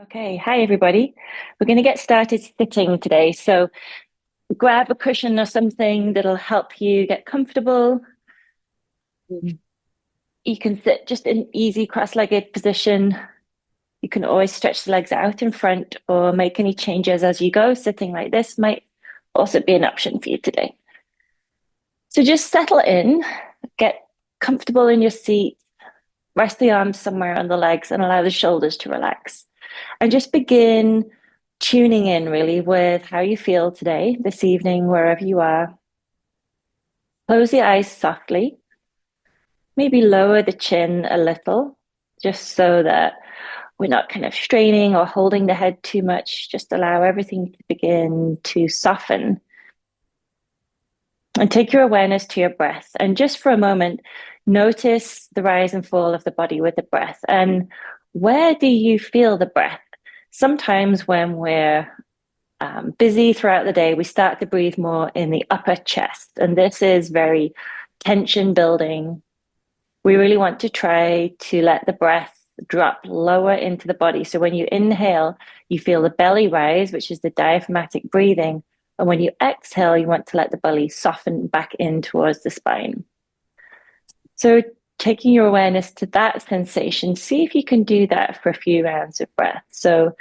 Okay, hi everybody. We're going to get started sitting today. So grab a cushion or something that'll help you get comfortable. You can sit just in easy cross-legged position. You can always stretch the legs out in front or make any changes as you go. Sitting like this might also be an option for you today. So just settle in, get comfortable in your seat, rest the arms somewhere on the legs and allow the shoulders to relax. And just begin tuning in really with how you feel today, this evening, wherever you are. Close the eyes softly, maybe lower the chin a little, just so that we're not kind of straining or holding the head too much. Just allow everything to begin to soften. And take your awareness to your breath. And just for a moment, notice the rise and fall of the body with the breath. And where do you feel the breath? Sometimes when we're busy throughout the day, we start to breathe more in the upper chest. And this is very tension building. We really want to try to let the breath drop lower into the body. So when you inhale, you feel the belly rise, which is the diaphragmatic breathing. And when you exhale, you want to let the belly soften back in towards the spine. So taking your awareness to that sensation, see if you can do that for a few rounds of breath. So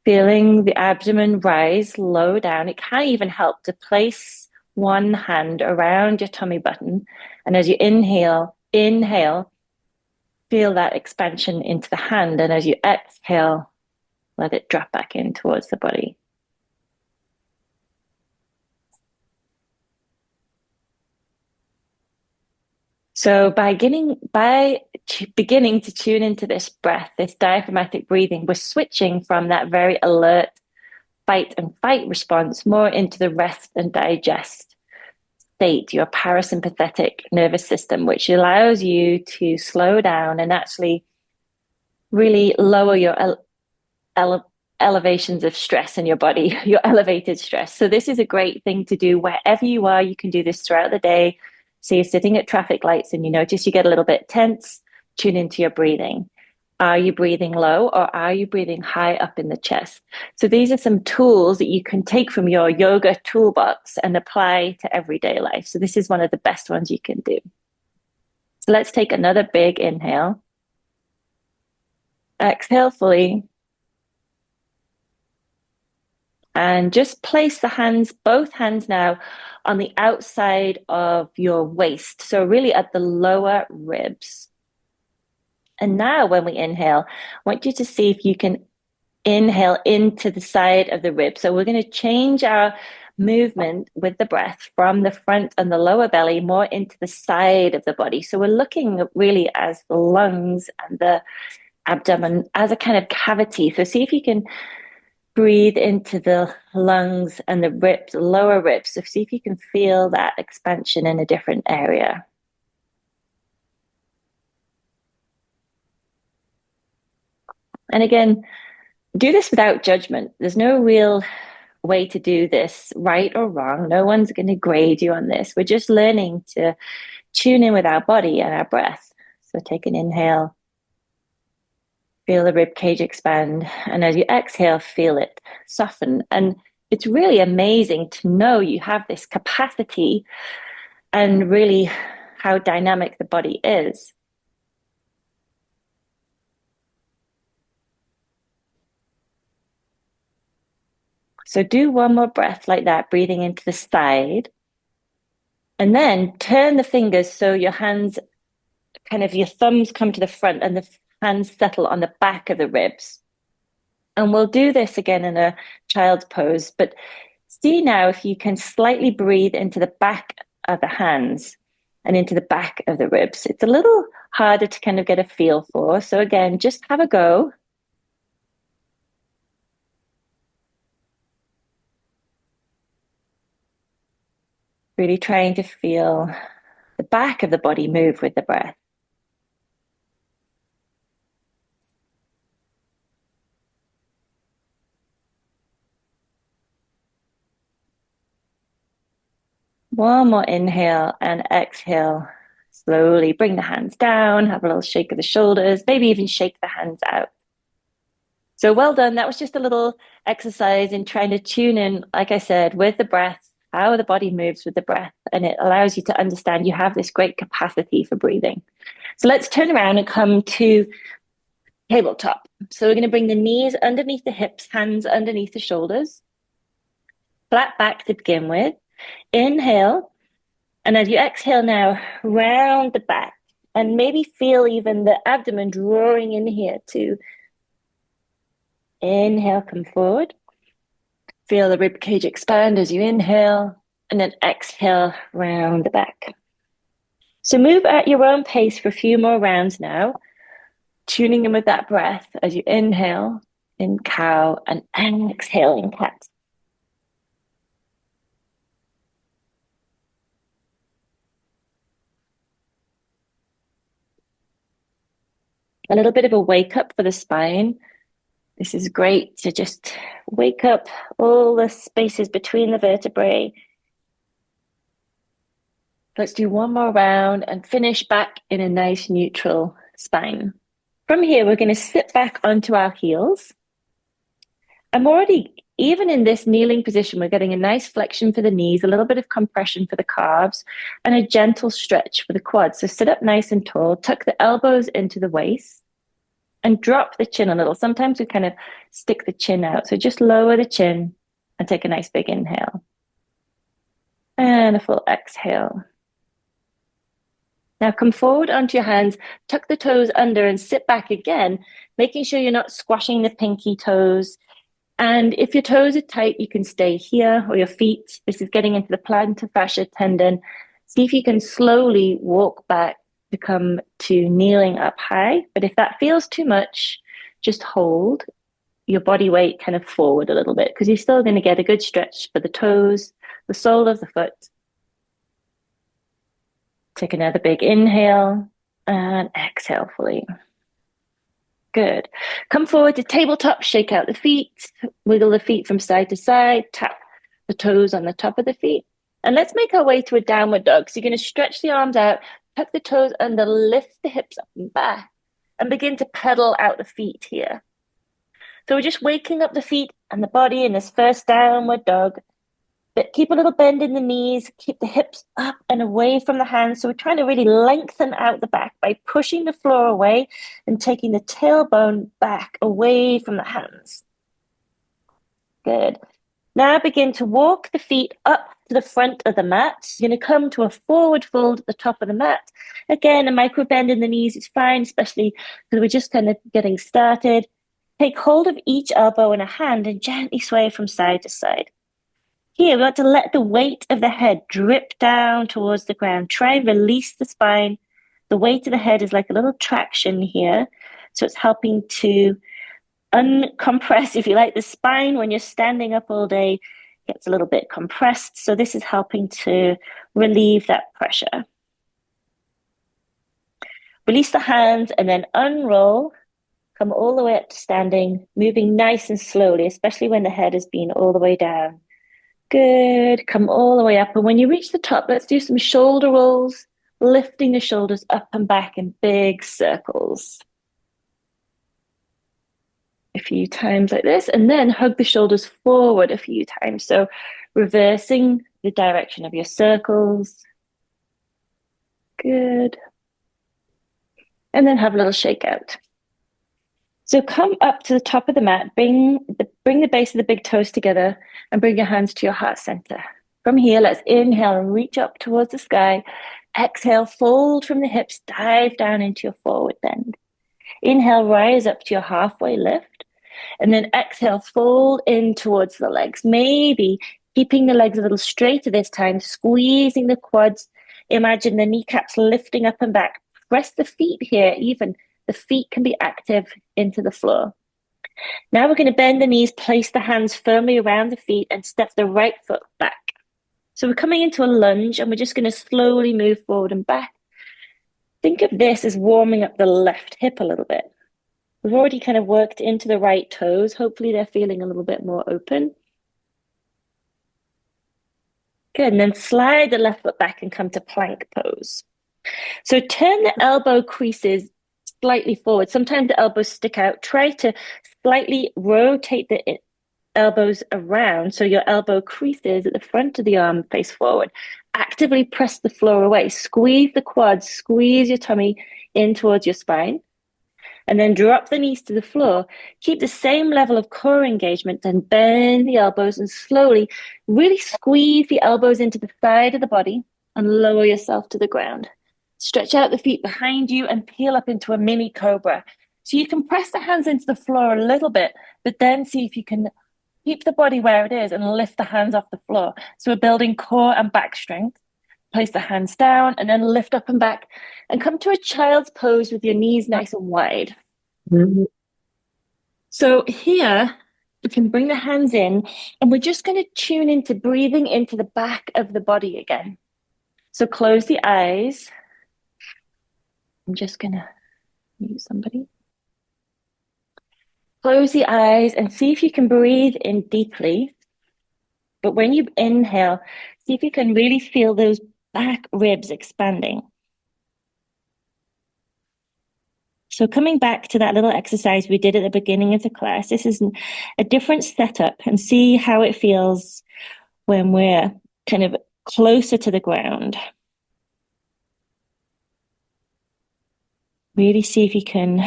feeling the abdomen rise low down. It can even help to place one hand around your tummy button. And as you inhale, feel that expansion into the hand. And as you exhale, let it drop back in towards the body. So by beginning to tune into this breath, this diaphragmatic breathing, we're switching from that very alert fight and fight response more into the rest and digest state, your parasympathetic nervous system, which allows you to slow down and actually really lower your elevations of stress in your body, your elevated stress. So this is a great thing to do wherever you are. You can do this throughout the day. So you're sitting at traffic lights and you notice you get a little bit tense, tune into your breathing. Are you breathing low or are you breathing high up in the chest? So these are some tools that you can take from your yoga toolbox and apply to everyday life. So this is one of the best ones you can do. So let's take another big inhale. Exhale fully. And just place the hands, both hands now, on the outside of your waist. So really at the lower ribs. And now when we inhale, I want you to see if you can inhale into the side of the rib. So we're going to change our movement with the breath from the front and the lower belly more into the side of the body. So we're looking really as the lungs and the abdomen as a kind of cavity. So see if you can breathe into the lungs and the ribs, lower ribs. So see if you can feel that expansion in a different area. And again, do this without judgment. There's no real way to do this, right or wrong. No one's going to grade you on this. We're just learning to tune in with our body and our breath. So take an inhale, feel the rib cage expand, and as you exhale, feel it soften. And it's really amazing to know you have this capacity and really how dynamic the body is. So do one more breath like that, breathing into the side. And then turn the fingers so your hands, kind of your thumbs come to the front and the hands settle on the back of the ribs. And we'll do this again in a child's pose, but see now if you can slightly breathe into the back of the hands and into the back of the ribs. It's a little harder to kind of get a feel for. So again, just have a go. Really trying to feel the back of the body move with the breath. One more inhale and exhale. Slowly bring the hands down, have a little shake of the shoulders, maybe even shake the hands out. So well done. That was just a little exercise in trying to tune in, like I said, with the breath, how the body moves with the breath. And it allows you to understand you have this great capacity for breathing. So let's turn around and come to tabletop. So we're going to bring the knees underneath the hips, hands underneath the shoulders, flat back to begin with. Inhale. And as you exhale now, round the back and maybe feel even the abdomen drawing in here too. Inhale, come forward. Feel the rib cage expand as you inhale, and then exhale, round the back. So move at your own pace for a few more rounds now, tuning in with that breath as you inhale in cow and exhale in cat. A little bit of a wake up for the spine. This is great to just wake up all the spaces between the vertebrae. Let's do one more round and finish back in a nice neutral spine. From here, we're going to sit back onto our heels. I'm already, even in this kneeling position, we're getting a nice flexion for the knees, a little bit of compression for the calves, and a gentle stretch for the quads. So sit up nice and tall, tuck the elbows into the waist, and drop the chin a little. Sometimes we kind of stick the chin out. So just lower the chin and take a nice big inhale. And a full exhale. Now come forward onto your hands, tuck the toes under and sit back again, making sure you're not squashing the pinky toes. And if your toes are tight, you can stay here, or your feet. This is getting into the plantar fascia tendon. See if you can slowly walk back to come to kneeling up high. But if that feels too much, just hold your body weight kind of forward a little bit, because you're still going to get a good stretch for the toes, the sole of the foot. Take another big inhale and exhale fully. Good. Come forward to tabletop, shake out the feet, wiggle the feet from side to side, tap the toes on the top of the feet. And let's make our way to a downward dog. So you're going to stretch the arms out, tuck the toes under, lift the hips up and back, and begin to pedal out the feet here. So we're just waking up the feet and the body in this first downward dog. But keep a little bend in the knees, keep the hips up and away from the hands. So we're trying to really lengthen out the back by pushing the floor away and taking the tailbone back away from the hands. Good. Now begin to walk the feet up to the front of the mat. You're going to come to a forward fold at the top of the mat. Again, a micro bend in the knees is fine, especially because we're just kind of getting started. Take hold of each elbow in a hand and gently sway from side to side. Here, we want to let the weight of the head drip down towards the ground. Try and release the spine. The weight of the head is like a little traction here. So it's helping to uncompress, if you like, the spine when you're standing up all day. Gets a little bit compressed. So this is helping to relieve that pressure. Release the hands and then unroll. Come all the way up to standing, moving nice and slowly, especially when the head has been all the way down. Good. Come all the way up. And when you reach the top, let's do some shoulder rolls, lifting the shoulders up and back in big circles. A few times like this, and then hug the shoulders forward a few times. So reversing the direction of your circles. Good. And then have a little shake out. So come up to the top of the mat, bring the base of the big toes together and bring your hands to your heart center. From here, let's inhale and reach up towards the sky. Exhale, fold from the hips, dive down into your forward bend. Inhale, rise up to your halfway lift. And then exhale, fold in towards the legs. Maybe keeping the legs a little straighter this time, squeezing the quads. Imagine the kneecaps lifting up and back. Press the feet here, even. The feet can be active into the floor. Now we're going to bend the knees, place the hands firmly around the feet and step the right foot back. So we're coming into a lunge and we're just going to slowly move forward and back. Think of this as warming up the left hip a little bit. We've already kind of worked into the right toes. Hopefully they're feeling a little bit more open. Good, and then slide the left foot back and come to plank pose. So turn the elbow creases slightly forward. Sometimes the elbows stick out. Try to slightly rotate the elbows around so your elbow creases at the front of the arm face forward. Actively press the floor away. Squeeze the quads, squeeze your tummy in towards your spine, and then drop the knees to the floor. Keep the same level of core engagement and bend the elbows and slowly really squeeze the elbows into the side of the body and lower yourself to the ground. Stretch out the feet behind you and peel up into a mini cobra. So you can press the hands into the floor a little bit, but then see if you can keep the body where it is and lift the hands off the floor. So we're building core and back strength. Place the hands down and then lift up and back and come to a child's pose with your knees nice and wide. Mm-hmm. So here we can bring the hands in and we're just going to tune into breathing into the back of the body again. So close the eyes. I'm just going to mute somebody. Close the eyes and see if you can breathe in deeply. But when you inhale, see if you can really feel those back ribs expanding. So coming back to that little exercise we did at the beginning of the class, this is a different setup, and see how it feels when we're kind of closer to the ground. Really see if you can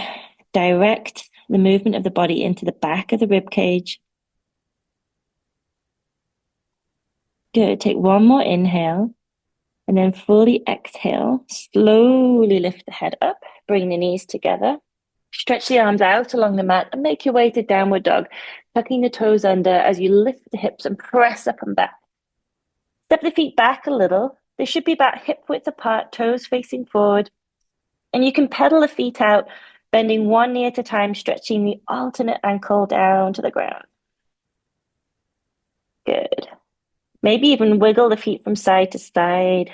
direct the movement of the body into the back of the rib cage. Good. Take one more inhale. And then fully exhale, slowly lift the head up, bring the knees together. Stretch the arms out along the mat and make your way to downward dog, tucking the toes under as you lift the hips and press up and back. Step the feet back a little. They should be about hip width apart, toes facing forward. And you can pedal the feet out, bending one knee at a time, stretching the alternate ankle down to the ground. Good. Maybe even wiggle the feet from side to side.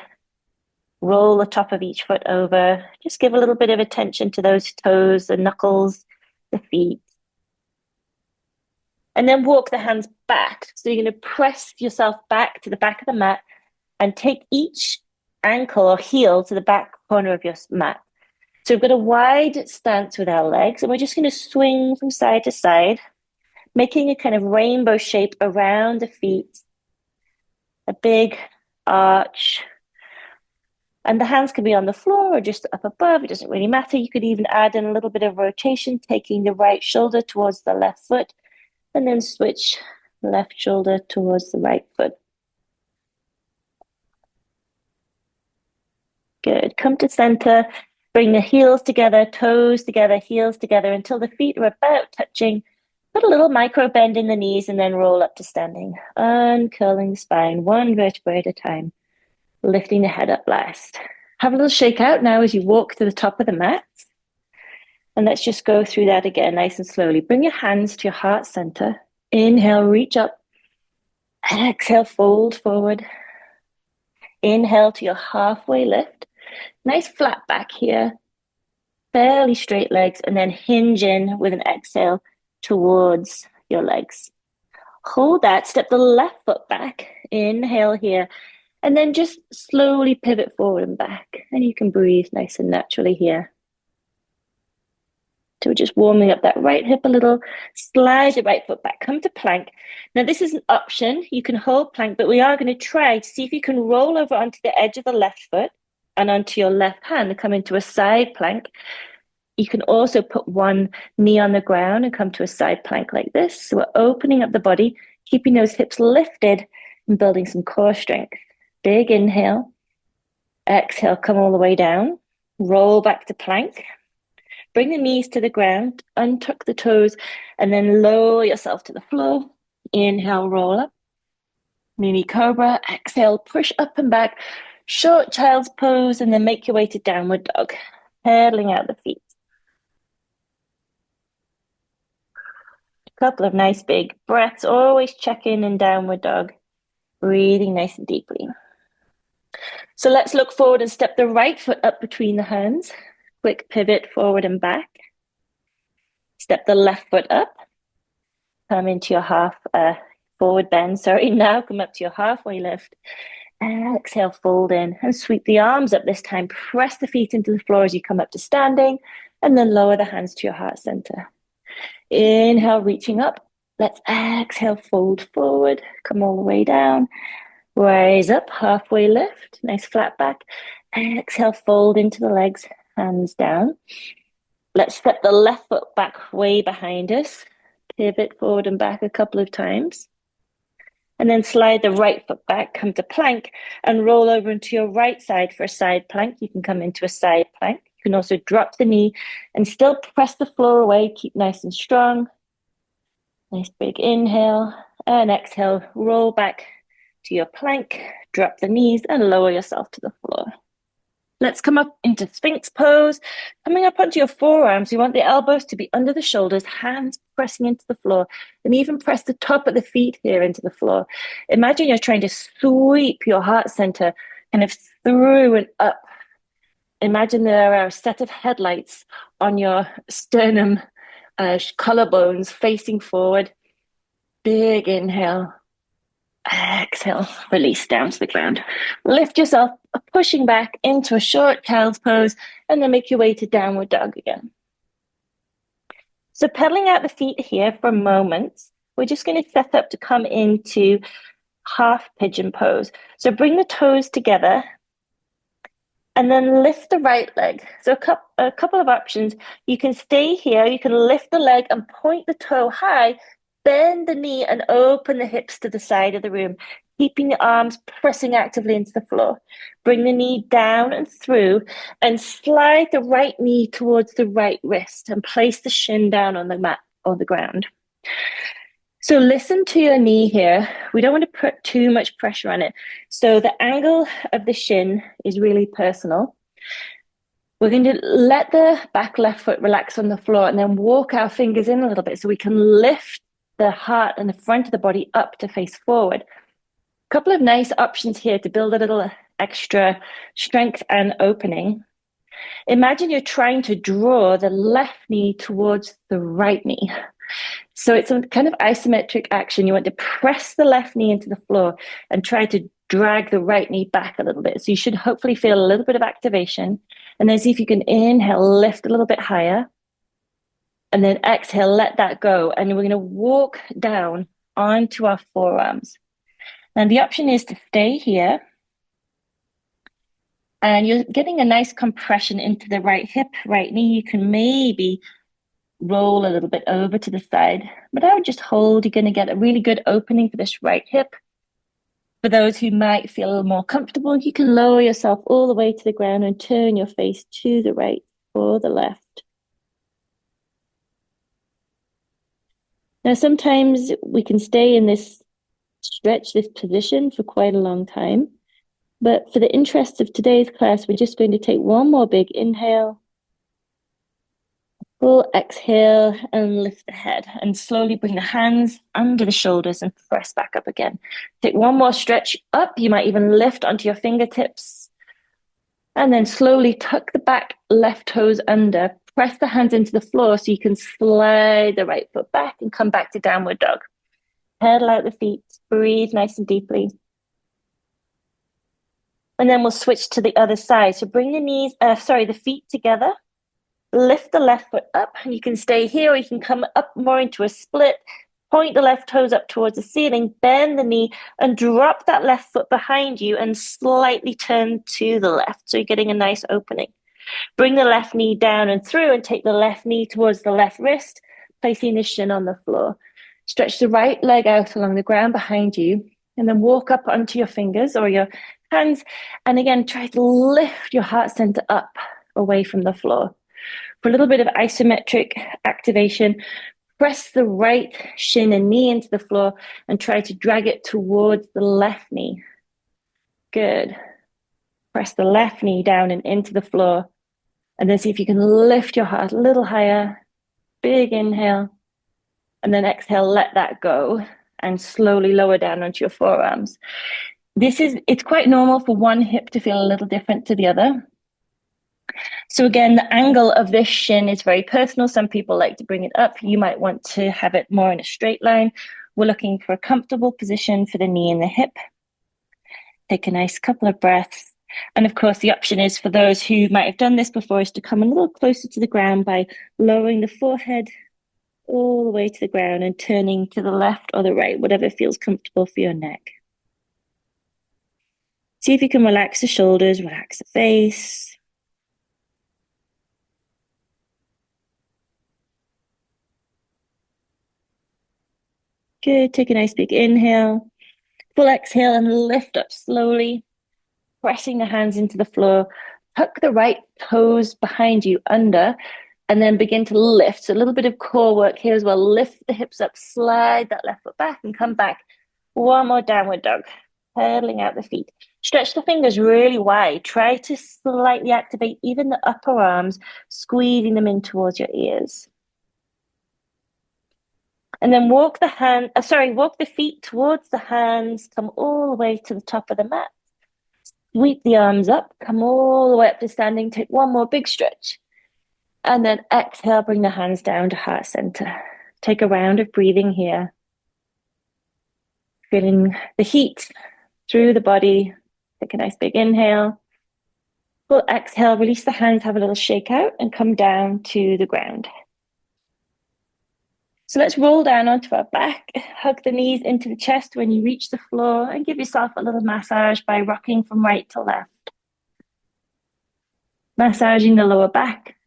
Roll the top of each foot over. Just give a little bit of attention to those toes, the knuckles, the feet. And then walk the hands back. So you're going to press yourself back to the back of the mat and take each ankle or heel to the back corner of your mat. So we've got a wide stance with our legs, and we're just going to swing from side to side, making a kind of rainbow shape around the feet. A big arch. And the hands can be on the floor or just up above. It doesn't really matter. You could even add in a little bit of rotation, taking the right shoulder towards the left foot, and then switch left shoulder towards the right foot. Good. Come to center. Bring the heels together, toes together, heels together until the feet are about touching. Put a little micro bend in the knees and then roll up to standing. Uncurling the spine, one vertebra at a time. Lifting the head up last. Have a little shake out now as you walk to the top of the mat. And let's just go through that again nice and slowly. Bring your hands to your heart center. Inhale, reach up. Exhale, fold forward. Inhale to your halfway lift. Nice flat back here. Fairly straight legs, and then hinge in with an exhale towards your legs. Hold that. Step the left foot back. Inhale here. And then just slowly pivot forward and back. And you can breathe nice and naturally here. So we're just warming up that right hip a little. Slide the right foot back. Come to plank. Now this is an option. You can hold plank, but we are going to try to see if you can roll over onto the edge of the left foot and onto your left hand and come into a side plank. You can also put one knee on the ground and come to a side plank like this. So we're opening up the body, keeping those hips lifted and building some core strength. Big inhale. Exhale, come all the way down. Roll back to plank. Bring the knees to the ground, untuck the toes, and then lower yourself to the floor. Inhale, roll up. Mini cobra. Exhale, push up and back. Short child's pose, and then make your way to downward dog. Pedaling out the feet. A couple of nice big breaths. Always check in downward dog. Breathing nice and deeply. So let's look forward and step the right foot up between the hands. Quick pivot forward and back. Step the left foot up. Come into your half forward bend. Now come up to your halfway lift. Exhale, fold in and sweep the arms up this time. Press the feet into the floor as you come up to standing. And then lower the hands to your heart center. Inhale, reaching up. Let's exhale, fold forward, come all the way down. Rise up, halfway lift, nice flat back. Exhale, fold into the legs, hands down. Let's step the left foot back way behind us. Pivot forward and back a couple of times. And then slide the right foot back, come to plank, and roll over into your right side for a side plank. You can come into a side plank. You can also drop the knee and still press the floor away. Keep nice and strong. Nice big inhale and exhale. Roll back to your plank. Drop the knees and lower yourself to the floor. Let's come up into Sphinx pose. Coming up onto your forearms, you want the elbows to be under the shoulders, hands pressing into the floor, and even press the top of the feet here into the floor. Imagine you're trying to sweep your heart center kind of through and up. Imagine there are a set of headlights on your sternum, collarbones facing forward. Big inhale. Exhale, release down to the ground. Lift yourself, pushing back into a short child's pose, and then make your way to downward dog again. So pedaling out the feet here for a moment, we're just going to set up to come into half pigeon pose. So bring the toes together and then lift the right leg. So a couple of options. You can stay here, you can lift the leg and point the toe high, bend the knee and open the hips to the side of the room, keeping the arms pressing actively into the floor. Bring the knee down and through and slide the right knee towards the right wrist and place the shin down on the mat or the ground. So listen to your knee here. We don't want to put too much pressure on it. So the angle of the shin is really personal. We're going to let the back left foot relax on the floor and then walk our fingers in a little bit so we can lift the heart and the front of the body up to face forward. A couple of nice options here to build a little extra strength and opening. Imagine you're trying to draw the left knee towards the right knee. So it's a kind of isometric action. You want to press the left knee into the floor and try to drag the right knee back a little bit. So you should hopefully feel a little bit of activation. And then see if you can inhale, lift a little bit higher. And then exhale, let that go. And we're going to walk down onto our forearms. And the option is to stay here. And you're getting a nice compression into the right hip, right knee. You can maybe roll a little bit over to the side, but I would just hold. You're going to get a really good opening for this right hip. For those who might feel a little more comfortable, you can lower yourself all the way to the ground and turn your face to the right or the left. Now, sometimes we can stay in this stretch, this position for quite a long time. But for the interest of today's class, we're just going to take one more big inhale. Full exhale and lift the head and slowly bring the hands under the shoulders and press back up again. Take one more stretch up. You might even lift onto your fingertips and then slowly tuck the back left toes under. Press the hands into the floor so you can slide the right foot back and come back to downward dog. Pedal out the feet, breathe nice and deeply. And then we'll switch to the other side. So bring the feet together. Lift the left foot up, and you can stay here, or you can come up more into a split. Point the left toes up towards the ceiling, bend the knee, and drop that left foot behind you and slightly turn to the left. So you're getting a nice opening. Bring the left knee down and through and take the left knee towards the left wrist, placing the shin on the floor. Stretch the right leg out along the ground behind you, and then walk up onto your fingers or your hands. And again, try to lift your heart center up away from the floor. For a little bit of isometric activation, press the right shin and knee into the floor and try to drag it towards the left knee. Good. Press the left knee down and into the floor. And then see if you can lift your heart a little higher. Big inhale. And then exhale, let that go. And slowly lower down onto your forearms. It's quite normal for one hip to feel a little different to the other. So again, the angle of this shin is very personal. Some people like to bring it up. You might want to have it more in a straight line. We're looking for a comfortable position for the knee and the hip. Take a nice couple of breaths. And of course, the option is for those who might have done this before is to come a little closer to the ground by lowering the forehead all the way to the ground and turning to the left or the right, whatever feels comfortable for your neck. See if you can relax the shoulders, relax the face. Good. Take a nice big inhale. Full exhale and lift up slowly, pressing the hands into the floor. Tuck the right toes behind you under, and then begin to lift. So a little bit of core work here as well. Lift the hips up, slide that left foot back and come back. One more downward dog, pedaling out the feet. Stretch the fingers really wide. Try to slightly activate even the upper arms, squeezing them in towards your ears. And then walk the feet towards the hands, come all the way to the top of the mat. Sweep the arms up, come all the way up to standing. Take one more big stretch. And then exhale, bring the hands down to heart center. Take a round of breathing here. Feeling the heat through the body. Take a nice big inhale. Full exhale, release the hands, have a little shake out and come down to the ground. So let's roll down onto our back, hug the knees into the chest when you reach the floor, and give yourself a little massage by rocking from right to left. Massaging the lower back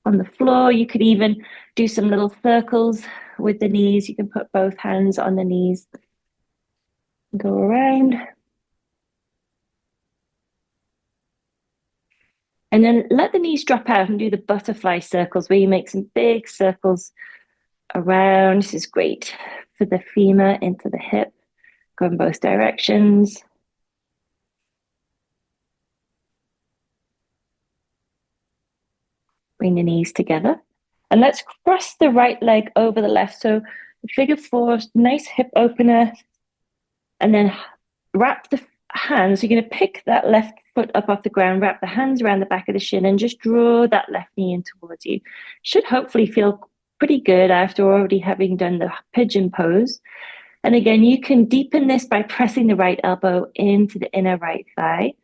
on the floor. You could even do some little circles with the knees. You can put both hands on the knees. Go around. And then let the knees drop out and do the butterfly circles where you make some big circles around. This is great for the femur into the hip. Go in both directions. Bring the knees together. And let's cross the right leg over the left. So figure four, nice hip opener. And then wrap the hands. You're going to pick that left foot up off the ground, wrap the hands around the back of the shin, and just draw that left knee in towards you. Should hopefully feel pretty good after already having done the pigeon pose. And again, you can deepen this by pressing the right elbow into the inner right thigh.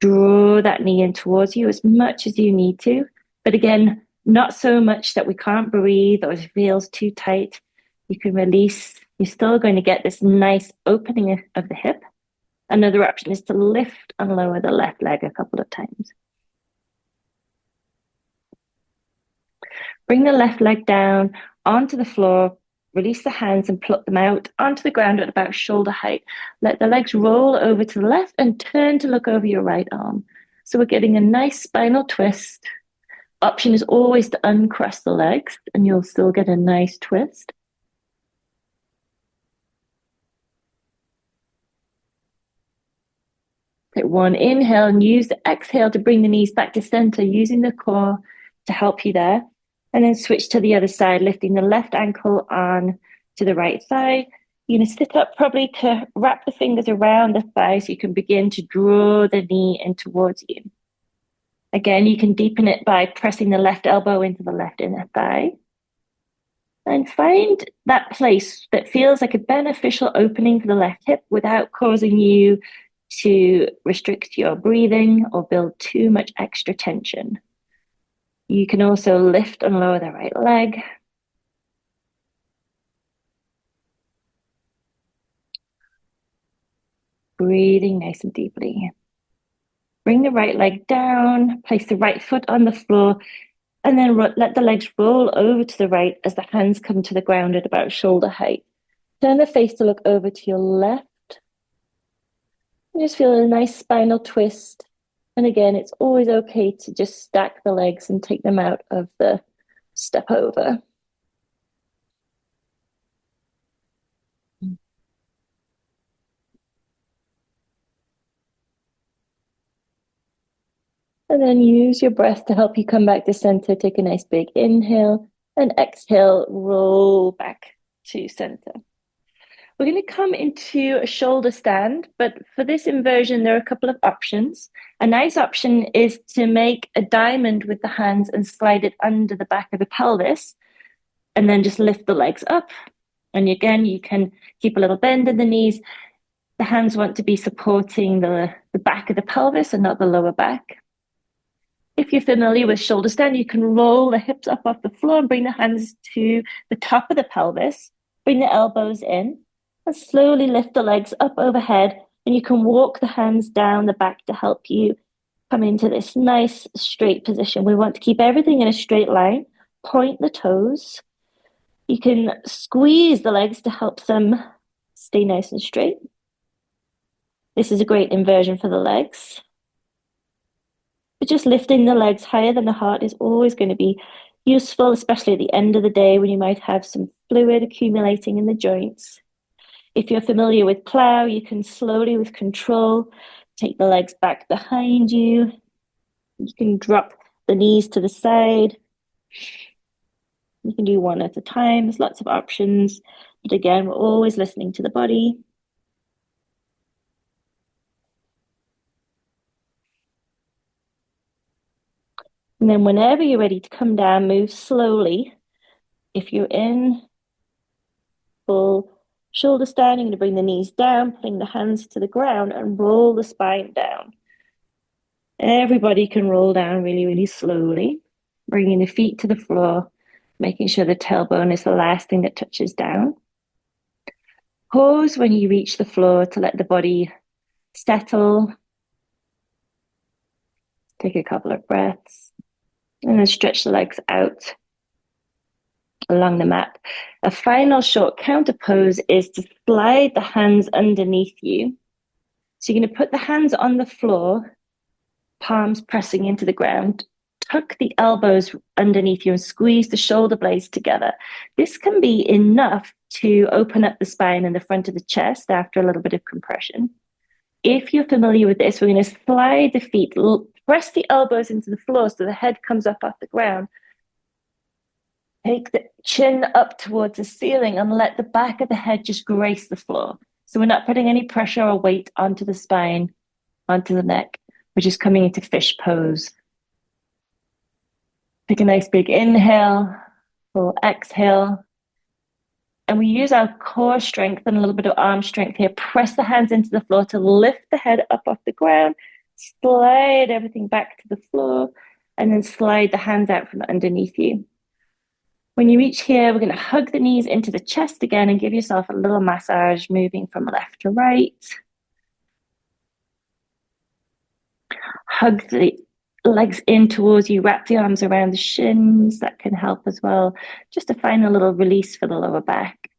Draw that knee in towards you as much as you need to. But again, not so much that we can't breathe or it feels too tight. You can release. You're still going to get this nice opening of the hip. Another option is to lift and lower the left leg a couple of times. Bring the left leg down onto the floor, release the hands and pluck them out onto the ground at about shoulder height. Let the legs roll over to the left and turn to look over your right arm. So we're getting a nice spinal twist. Option is always to uncross the legs and you'll still get a nice twist. Take one inhale and use the exhale to bring the knees back to center, using the core to help you there. And then switch to the other side, lifting the left ankle on to the right thigh. You're going to sit up probably to wrap the fingers around the thigh so you can begin to draw the knee in towards you. Again, you can deepen it by pressing the left elbow into the left inner thigh. And find that place that feels like a beneficial opening for the left hip without causing you to restrict your breathing or build too much extra tension. You can also lift and lower the right leg. Breathing nice and deeply. Bring the right leg down, place the right foot on the floor, and then let the legs roll over to the right as the hands come to the ground at about shoulder height. Turn the face to look over to your left. Just feel a nice spinal twist. And again, it's always okay to just stack the legs and take them out of the step over. And then use your breath to help you come back to center. Take a nice big inhale and exhale, roll back to center. We're going to come into a shoulder stand, but for this inversion, there are a couple of options. A nice option is to make a diamond with the hands and slide it under the back of the pelvis, and then just lift the legs up. And again, you can keep a little bend in the knees. The hands want to be supporting the back of the pelvis and not the lower back. If you're familiar with shoulder stand, you can roll the hips up off the floor and bring the hands to the top of the pelvis. Bring the elbows in and slowly lift the legs up overhead. And you can walk the hands down the back to help you come into this nice straight position. We want to keep everything in a straight line. Point the toes. You can squeeze the legs to help them stay nice and straight. This is a great inversion for the legs. But just lifting the legs higher than the heart is always going to be useful, especially at the end of the day when you might have some fluid accumulating in the joints. If you're familiar with plow, you can slowly, with control, take the legs back behind you. You can drop the knees to the side. You can do one at a time. There's lots of options. But again, we're always listening to the body. And then whenever you're ready to come down, move slowly. If you're in full shoulder stand, you're going to bring the knees down, putting the hands to the ground and roll the spine down. Everybody can roll down really, really slowly, bringing the feet to the floor, making sure the tailbone is the last thing that touches down. Pause when you reach the floor to let the body settle. Take a couple of breaths and then stretch the legs out along the mat. A final short counter pose is to slide the hands underneath you. So you're going to put the hands on the floor, palms pressing into the ground. Tuck the elbows underneath you and squeeze the shoulder blades together. This can be enough to open up the spine and the front of the chest after a little bit of compression. If you're familiar with this, we're going to slide the feet, press the elbows into the floor so the head comes up off the ground. Take the chin up towards the ceiling and let the back of the head just grace the floor. So we're not putting any pressure or weight onto the spine, onto the neck. We're just coming into fish pose. Take a nice big inhale, full exhale. And we use our core strength and a little bit of arm strength here. Press the hands into the floor to lift the head up off the ground, slide everything back to the floor, and then slide the hands out from underneath you. When you reach here, we're going to hug the knees into the chest again and give yourself a little massage, moving from left to right. Hug the legs in towards you, wrap the arms around the shins. That can help as well, just to find a little release for the lower back.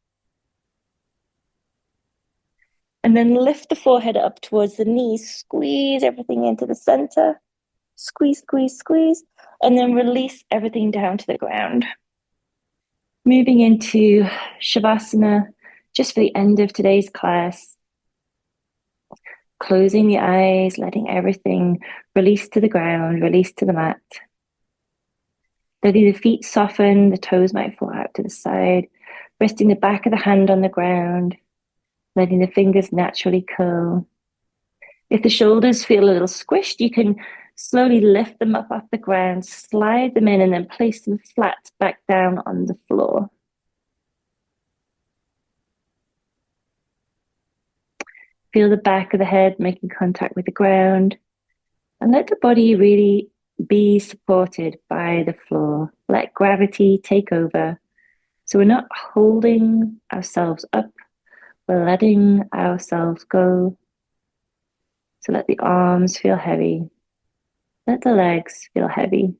And then lift the forehead up towards the knees, squeeze everything into the center, squeeze, squeeze, squeeze, and then release everything down to the ground. Moving into Shavasana, just for the end of today's class. Closing the eyes, letting everything release to the ground, release to the mat. Letting the feet soften, the toes might fall out to the side. Resting the back of the hand on the ground. Letting the fingers naturally curl. If the shoulders feel a little squished, you can slowly lift them up off the ground, slide them in, and then place them flat back down on the floor. Feel the back of the head making contact with the ground, and let the body really be supported by the floor. Let gravity take over. So we're not holding ourselves up, we're letting ourselves go. So let the arms feel heavy. Let the legs feel heavy.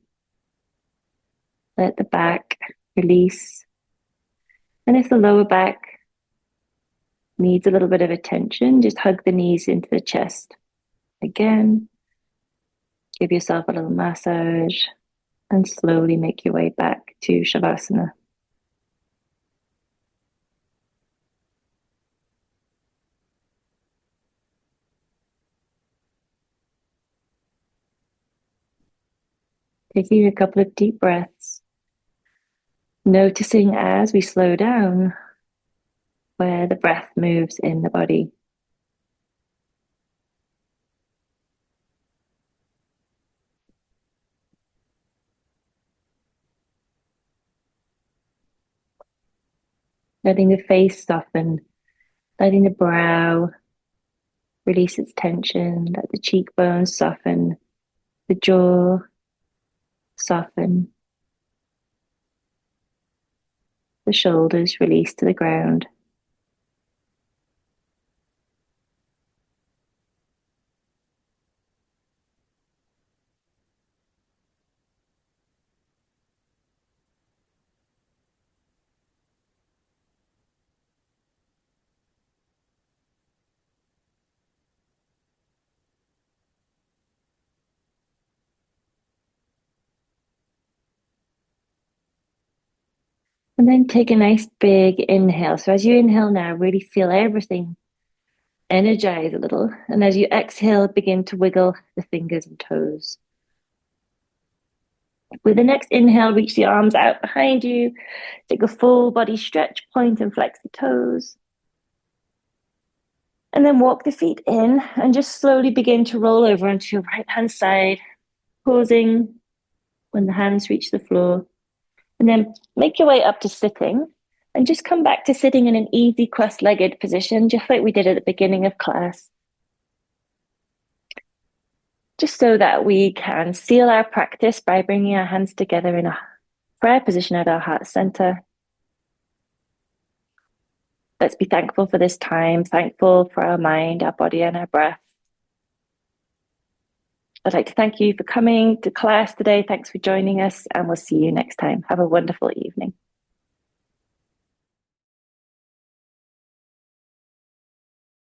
Let the back release. And if the lower back needs a little bit of attention, just hug the knees into the chest. Again, give yourself a little massage and slowly make your way back to Shavasana. Taking a couple of deep breaths, noticing as we slow down where the breath moves in the body. Letting the face soften, letting the brow release its tension, let the cheekbones soften, the jaw soften, the shoulders release to the ground. And then take a nice big inhale. So as you inhale now, really feel everything energize a little. And as you exhale, begin to wiggle the fingers and toes. With the next inhale, reach the arms out behind you. Take a full body stretch, point and flex the toes. And then walk the feet in and just slowly begin to roll over onto your right hand side, pausing when the hands reach the floor. And then make your way up to sitting and just come back to sitting in an easy cross-legged position, just like we did at the beginning of class. Just so that we can seal our practice by bringing our hands together in a prayer position at our heart center. Let's be thankful for this time, thankful for our mind, our body, and our breath. I'd like to thank you for coming to class today. Thanks for joining us, and we'll see you next time. Have a wonderful evening.